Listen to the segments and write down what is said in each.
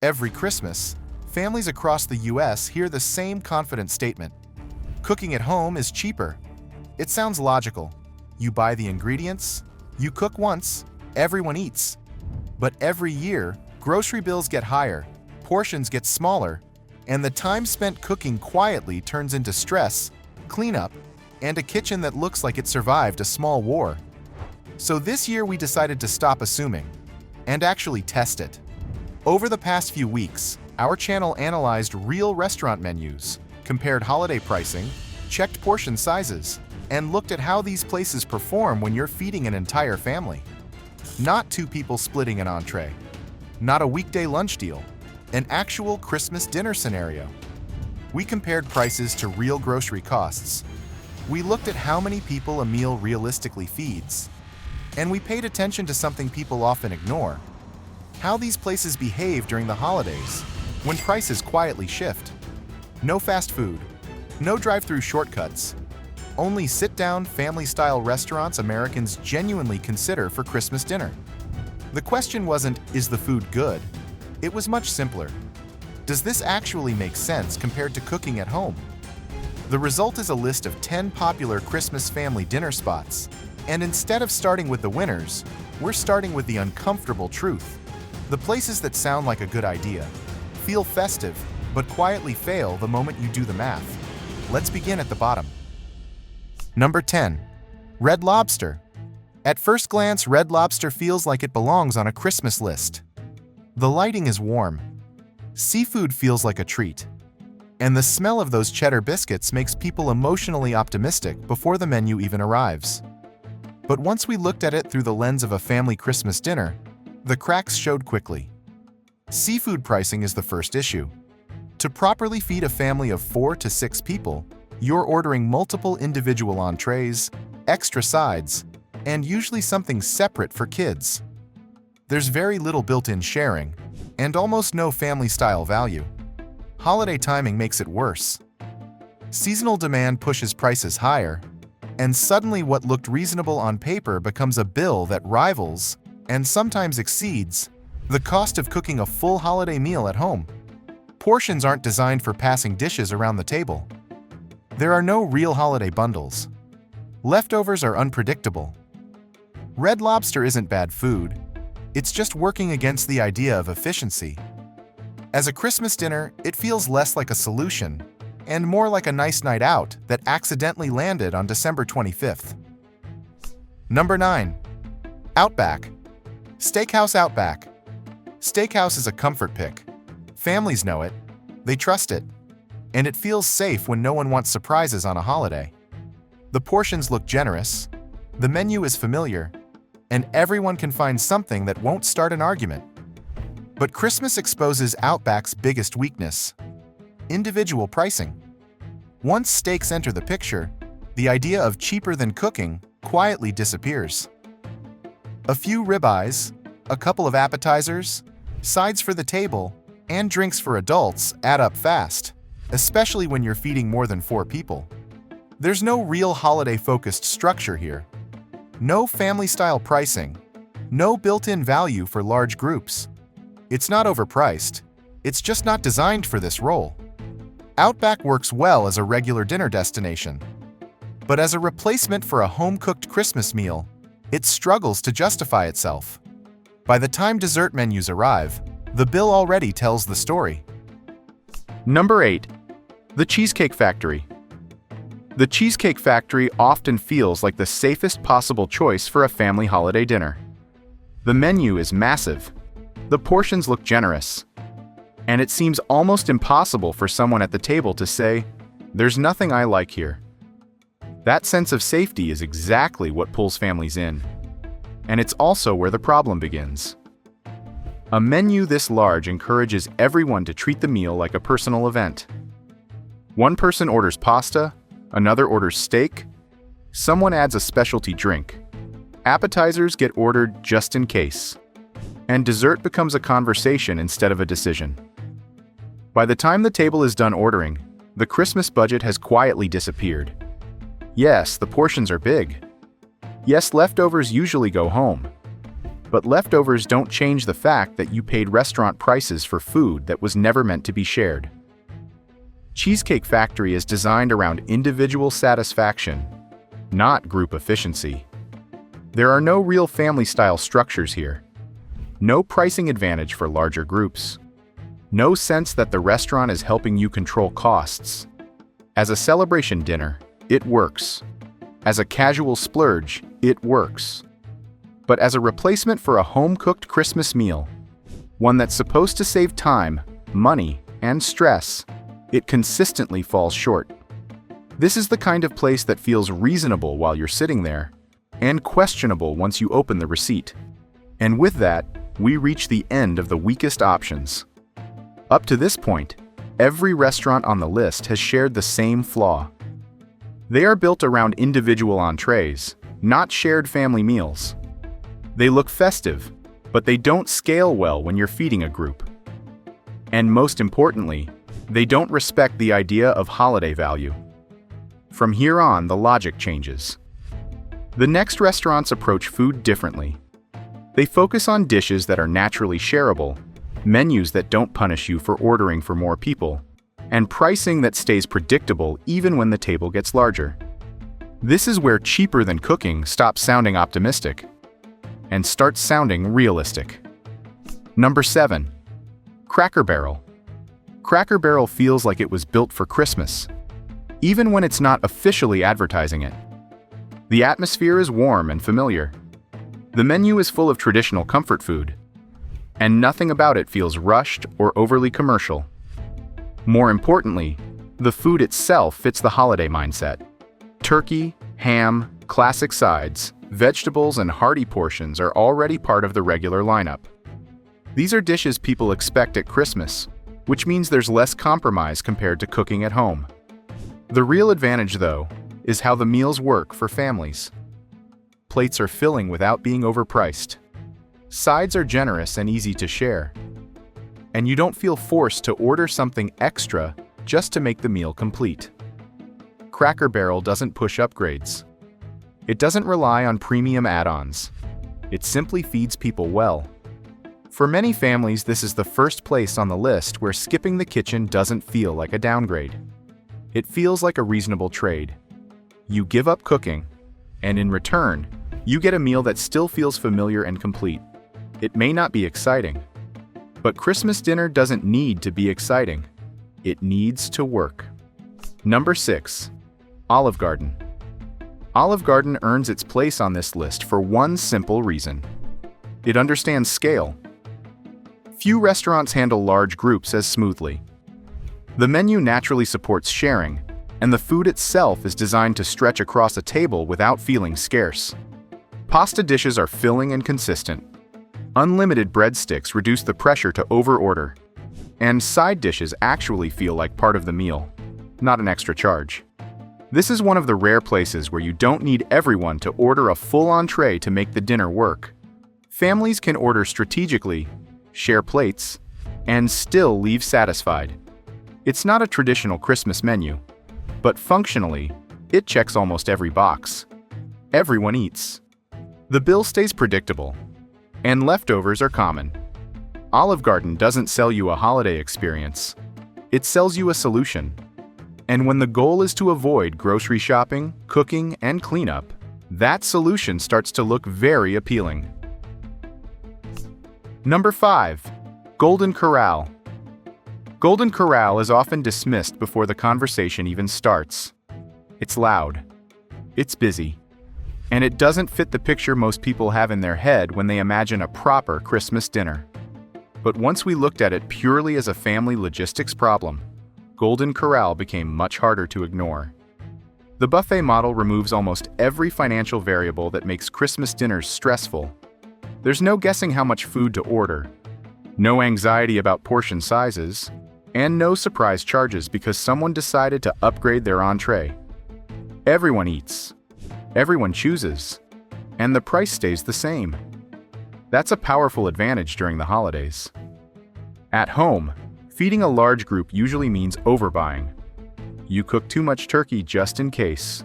Every Christmas, families across the US hear the same confident statement. Cooking at home is cheaper. It sounds logical. You buy the ingredients, you cook once, everyone eats. But every year, grocery bills get higher, portions get smaller, and the time spent cooking quietly turns into stress, cleanup, and a kitchen that looks like it survived a small war. So this year we decided to stop assuming and actually test it. Over the past few weeks, our channel analyzed real restaurant menus, compared holiday pricing, checked portion sizes, and looked at how these places perform when you're feeding an entire family. Not two people splitting an entree, not a weekday lunch deal, an actual Christmas dinner scenario. We compared prices to real grocery costs. We looked at how many people a meal realistically feeds. And we paid attention to something people often ignore: how these places behave during the holidays, when prices quietly shift. No fast food, no drive-through shortcuts, only sit-down, family-style restaurants Americans genuinely consider for Christmas dinner. The question wasn't, is the food good? It was much simpler. Does this actually make sense compared to cooking at home? The result is a list of 10 popular Christmas family dinner spots. And instead of starting with the winners, we're starting with the uncomfortable truth. The places that sound like a good idea, feel festive, but quietly fail the moment you do the math. Let's begin at the bottom. Number 10. Red Lobster. At first glance, Red Lobster feels like it belongs on a Christmas list. The lighting is warm. Seafood feels like a treat. And the smell of those cheddar biscuits makes people emotionally optimistic before the menu even arrives. But once we looked at it through the lens of a family Christmas dinner, the cracks showed quickly. Seafood pricing is the first issue. To properly feed a family of 4 to 6 people, you're ordering multiple individual entrees, extra sides, and usually something separate for kids. There's very little built-in sharing, and almost no family-style value. Holiday timing makes it worse. Seasonal demand pushes prices higher, and suddenly what looked reasonable on paper becomes a bill that rivals, and sometimes exceeds, the cost of cooking a full holiday meal at home. Portions aren't designed for passing dishes around the table. There are no real holiday bundles. Leftovers are unpredictable. Red Lobster isn't bad food. It's just working against the idea of efficiency. As a Christmas dinner, it feels less like a solution and more like a nice night out that accidentally landed on December 25th. Number 9. Outback. Steakhouse Outback. Steakhouse is a comfort pick. Families know it, they trust it, and it feels safe when no one wants surprises on a holiday. The portions look generous, the menu is familiar, and everyone can find something that won't start an argument. But Christmas exposes Outback's biggest weakness: individual pricing. Once steaks enter the picture, the idea of cheaper than cooking quietly disappears. A few ribeyes, a couple of appetizers, sides for the table, and drinks for adults add up fast, especially when you're feeding more than 4 people. There's no real holiday-focused structure here. No family-style pricing, no built-in value for large groups. It's not overpriced, it's just not designed for this role. Outback works well as a regular dinner destination, but as a replacement for a home-cooked Christmas meal, it struggles to justify itself. By the time dessert menus arrive, the bill already tells the story. Number 8. The Cheesecake Factory. The Cheesecake Factory often feels like the safest possible choice for a family holiday dinner. The menu is massive, the portions look generous, and it seems almost impossible for someone at the table to say, "There's nothing I like here." That sense of safety is exactly what pulls families in. And it's also where the problem begins. A menu this large encourages everyone to treat the meal like a personal event. One person orders pasta, another orders steak, someone adds a specialty drink. Appetizers get ordered just in case. And dessert becomes a conversation instead of a decision. By the time the table is done ordering, the Christmas budget has quietly disappeared. Yes, the portions are big. Yes, leftovers usually go home. But leftovers don't change the fact that you paid restaurant prices for food that was never meant to be shared. Cheesecake Factory is designed around individual satisfaction, not group efficiency. There are no real family-style structures here. No pricing advantage for larger groups. No sense that the restaurant is helping you control costs. As a celebration dinner, it works. As a casual splurge, it works. But as a replacement for a home-cooked Christmas meal, one that's supposed to save time, money, and stress, it consistently falls short. This is the kind of place that feels reasonable while you're sitting there, and questionable once you open the receipt. And with that, we reach the end of the weakest options. Up to this point, every restaurant on the list has shared the same flaw. They are built around individual entrees, not shared family meals. They look festive, but they don't scale well when you're feeding a group. And most importantly, they don't respect the idea of holiday value. From here on, the logic changes. The next restaurants approach food differently. They focus on dishes that are naturally shareable, menus that don't punish you for ordering for more people, and pricing that stays predictable even when the table gets larger. This is where cheaper than cooking stops sounding optimistic and starts sounding realistic. Number 7. Cracker Barrel. Cracker Barrel feels like it was built for Christmas, even when it's not officially advertising it. The atmosphere is warm and familiar. The menu is full of traditional comfort food, and nothing about it feels rushed or overly commercial. More importantly, the food itself fits the holiday mindset. Turkey, ham, classic sides, vegetables, and hearty portions are already part of the regular lineup. These are dishes people expect at Christmas, which means there's less compromise compared to cooking at home. The real advantage, though, is how the meals work for families. Plates are filling without being overpriced. Sides are generous and easy to share. And you don't feel forced to order something extra just to make the meal complete. Cracker Barrel doesn't push upgrades. It doesn't rely on premium add-ons. It simply feeds people well. For many families, this is the first place on the list where skipping the kitchen doesn't feel like a downgrade. It feels like a reasonable trade. You give up cooking, and in return, you get a meal that still feels familiar and complete. It may not be exciting, but Christmas dinner doesn't need to be exciting. It needs to work. Number 6. Olive Garden. Olive Garden earns its place on this list for one simple reason. It understands scale. Few restaurants handle large groups as smoothly. The menu naturally supports sharing, and the food itself is designed to stretch across a table without feeling scarce. Pasta dishes are filling and consistent. Unlimited breadsticks reduce the pressure to overorder. And side dishes actually feel like part of the meal, not an extra charge. This is one of the rare places where you don't need everyone to order a full entree to make the dinner work. Families can order strategically, share plates, and still leave satisfied. It's not a traditional Christmas menu, but functionally, it checks almost every box. Everyone eats. The bill stays predictable, and leftovers are common. Olive Garden doesn't sell you a holiday experience. It sells you a solution. And when the goal is to avoid grocery shopping, cooking, and cleanup, that solution starts to look very appealing. Number 5. Golden Corral. Golden Corral is often dismissed before the conversation even starts. It's loud. It's busy. And it doesn't fit the picture most people have in their head when they imagine a proper Christmas dinner. But once we looked at it purely as a family logistics problem, Golden Corral became much harder to ignore. The buffet model removes almost every financial variable that makes Christmas dinners stressful. There's no guessing how much food to order, no anxiety about portion sizes, and no surprise charges because someone decided to upgrade their entree. Everyone eats, everyone chooses, and the price stays the same. That's a powerful advantage during the holidays. At home, feeding a large group usually means overbuying. You cook too much turkey just in case.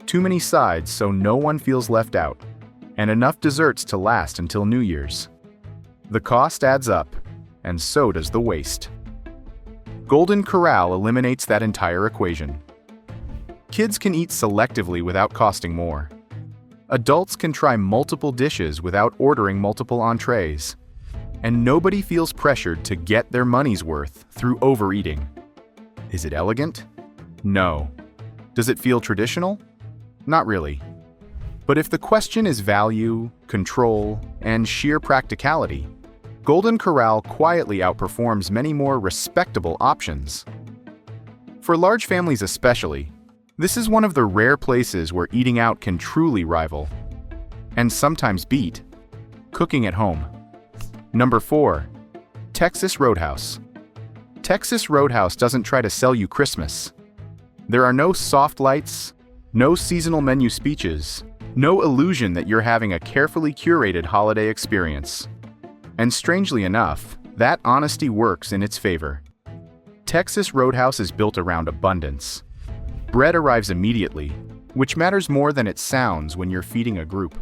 Too many sides so no one feels left out. and enough desserts to last until New Year's. The cost adds up, and so does the waste. Golden Corral eliminates that entire equation. Kids can eat selectively without costing more. Adults can try multiple dishes without ordering multiple entrees. And nobody feels pressured to get their money's worth through overeating. Is it elegant? No. Does it feel traditional? Not really. But if the question is value, control, and sheer practicality, Golden Corral quietly outperforms many more respectable options. For large families especially, this is one of the rare places where eating out can truly rival, and sometimes beat, cooking at home. Number 4. Texas Roadhouse. Texas Roadhouse doesn't try to sell you Christmas. There are no soft lights, no seasonal menu speeches, no illusion that you're having a carefully curated holiday experience. And strangely enough, that honesty works in its favor. Texas Roadhouse is built around abundance. Bread arrives immediately, which matters more than it sounds when you're feeding a group.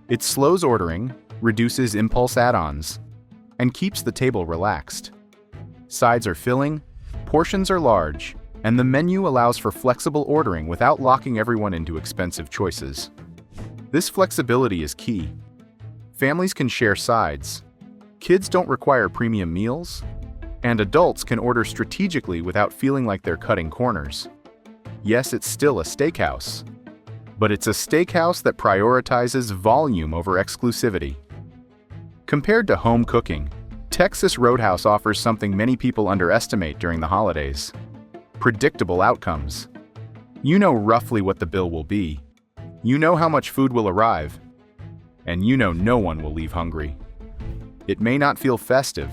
It slows ordering, reduces impulse add-ons, and keeps the table relaxed. Sides are filling, portions are large, and the menu allows for flexible ordering without locking everyone into expensive choices. This flexibility is key. Families can share sides, kids don't require premium meals, and adults can order strategically without feeling like they're cutting corners. Yes, it's still a steakhouse, but it's a steakhouse that prioritizes volume over exclusivity. Compared to home cooking, Texas Roadhouse offers something many people underestimate during the holidays: predictable outcomes. You know roughly what the bill will be. You know how much food will arrive. And you know no one will leave hungry. It may not feel festive,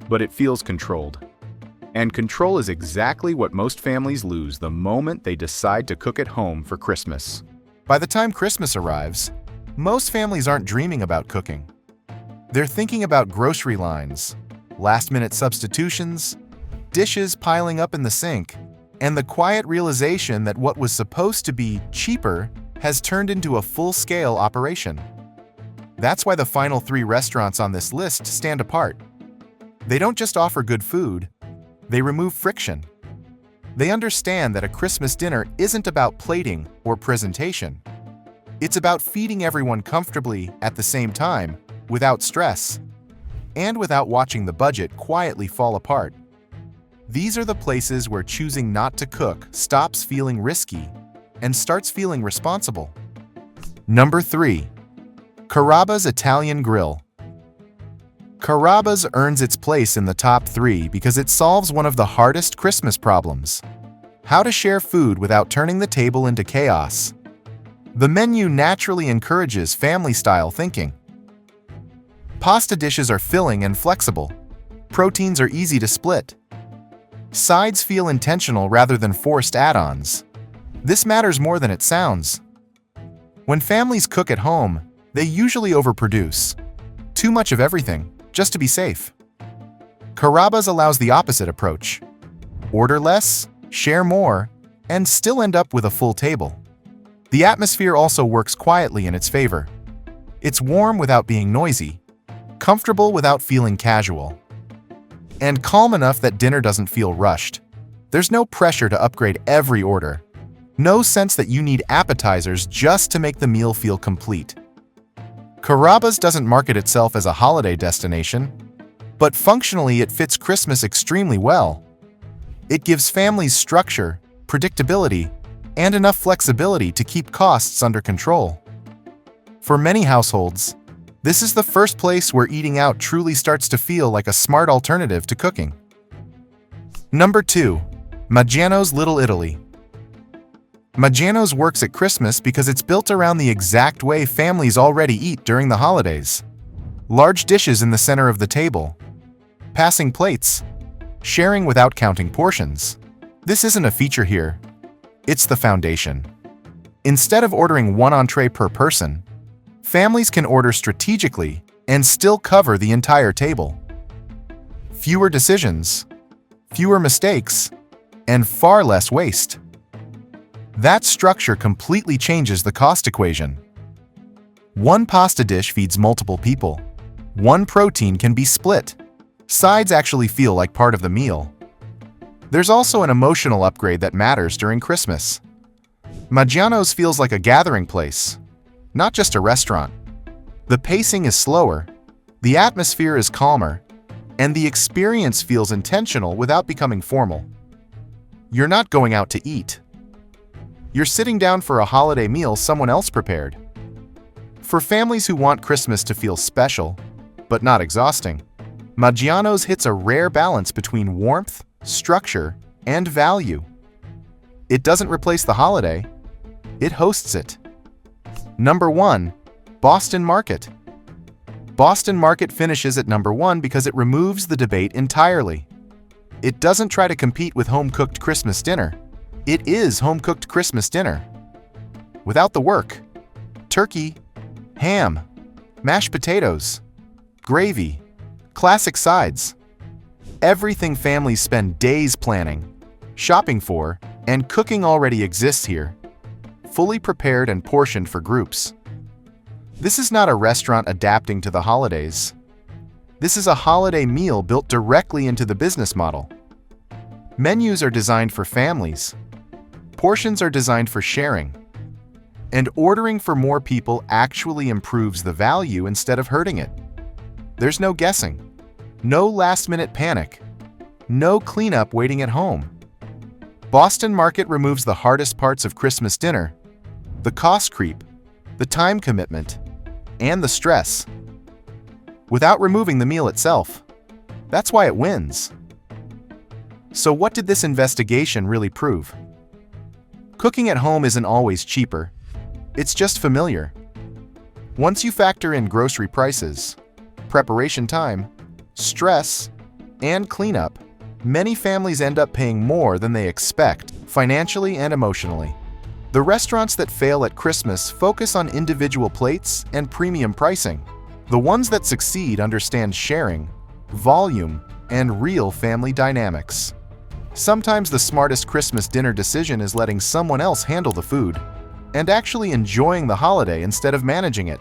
but it feels controlled. And control is exactly what most families lose the moment they decide to cook at home for Christmas. By the time Christmas arrives, most families aren't dreaming about cooking. They're thinking about grocery lines, last-minute substitutions, dishes piling up in the sink, and the quiet realization that what was supposed to be cheaper has turned into a full-scale operation. That's why the final 3 restaurants on this list stand apart. They don't just offer good food, they remove friction. They understand that a Christmas dinner isn't about plating or presentation. It's about feeding everyone comfortably at the same time, without stress, and without watching the budget quietly fall apart. These are the places where choosing not to cook stops feeling risky and starts feeling responsible. Number 3. Carrabba's Italian Grill. Carrabba's earns its place in the top 3 because it solves one of the hardest Christmas problems: how to share food without turning the table into chaos. The menu naturally encourages family-style thinking. Pasta dishes are filling and flexible. Proteins are easy to split. Sides feel intentional rather than forced add-ons. This matters more than it sounds. When families cook at home, they usually overproduce. Too much of everything, just to be safe. Carrabba's allows the opposite approach. Order less, share more, and still end up with a full table. The atmosphere also works quietly in its favor. It's warm without being noisy, comfortable without feeling casual, and calm enough that dinner doesn't feel rushed. There's no pressure to upgrade every order. No sense that you need appetizers just to make the meal feel complete. Carrabba's doesn't market itself as a holiday destination, but functionally it fits Christmas extremely well. It gives families structure, predictability, and enough flexibility to keep costs under control. For many households, this is the first place where eating out truly starts to feel like a smart alternative to cooking. Number 2. Maggiano's Little Italy. Maggiano's works at Christmas because it's built around the exact way families already eat during the holidays. Large dishes in the center of the table, passing plates, sharing without counting portions. This isn't a feature here, it's the foundation. Instead of ordering one entree per person, families can order strategically and still cover the entire table. Fewer decisions, fewer mistakes, and far less waste. That structure completely changes the cost equation. One pasta dish feeds multiple people. One protein can be split. Sides actually feel like part of the meal. There's also an emotional upgrade that matters during Christmas. Maggiano's feels like a gathering place, not just a restaurant. The pacing is slower, the atmosphere is calmer, and the experience feels intentional without becoming formal. You're not going out to eat. You're sitting down for a holiday meal someone else prepared. For families who want Christmas to feel special, but not exhausting, Maggiano's hits a rare balance between warmth, structure, and value. It doesn't replace the holiday, it hosts it. Number 1. Boston Market. Boston Market finishes at number 1 because it removes the debate entirely. It doesn't try to compete with home-cooked Christmas dinner. It is home-cooked Christmas dinner. Without the work. Turkey, ham, mashed potatoes, gravy, classic sides. Everything families spend days planning, shopping for, and cooking already exists here, fully prepared and portioned for groups. This is not a restaurant adapting to the holidays. This is a holiday meal built directly into the business model. Menus are designed for families. Portions are designed for sharing. And ordering for more people actually improves the value instead of hurting it. There's no guessing. No last-minute panic. No cleanup waiting at home. Boston Market removes the hardest parts of Christmas dinner, the cost creep, the time commitment, and the stress, without removing the meal itself. That's why it wins. So what did this investigation really prove? Cooking at home isn't always cheaper. It's just familiar. Once you factor in grocery prices, preparation time, stress, and cleanup, many families end up paying more than they expect, financially and emotionally. The restaurants that fail at Christmas focus on individual plates and premium pricing. The ones that succeed understand sharing, volume, and real family dynamics. Sometimes the smartest Christmas dinner decision is letting someone else handle the food and actually enjoying the holiday instead of managing it.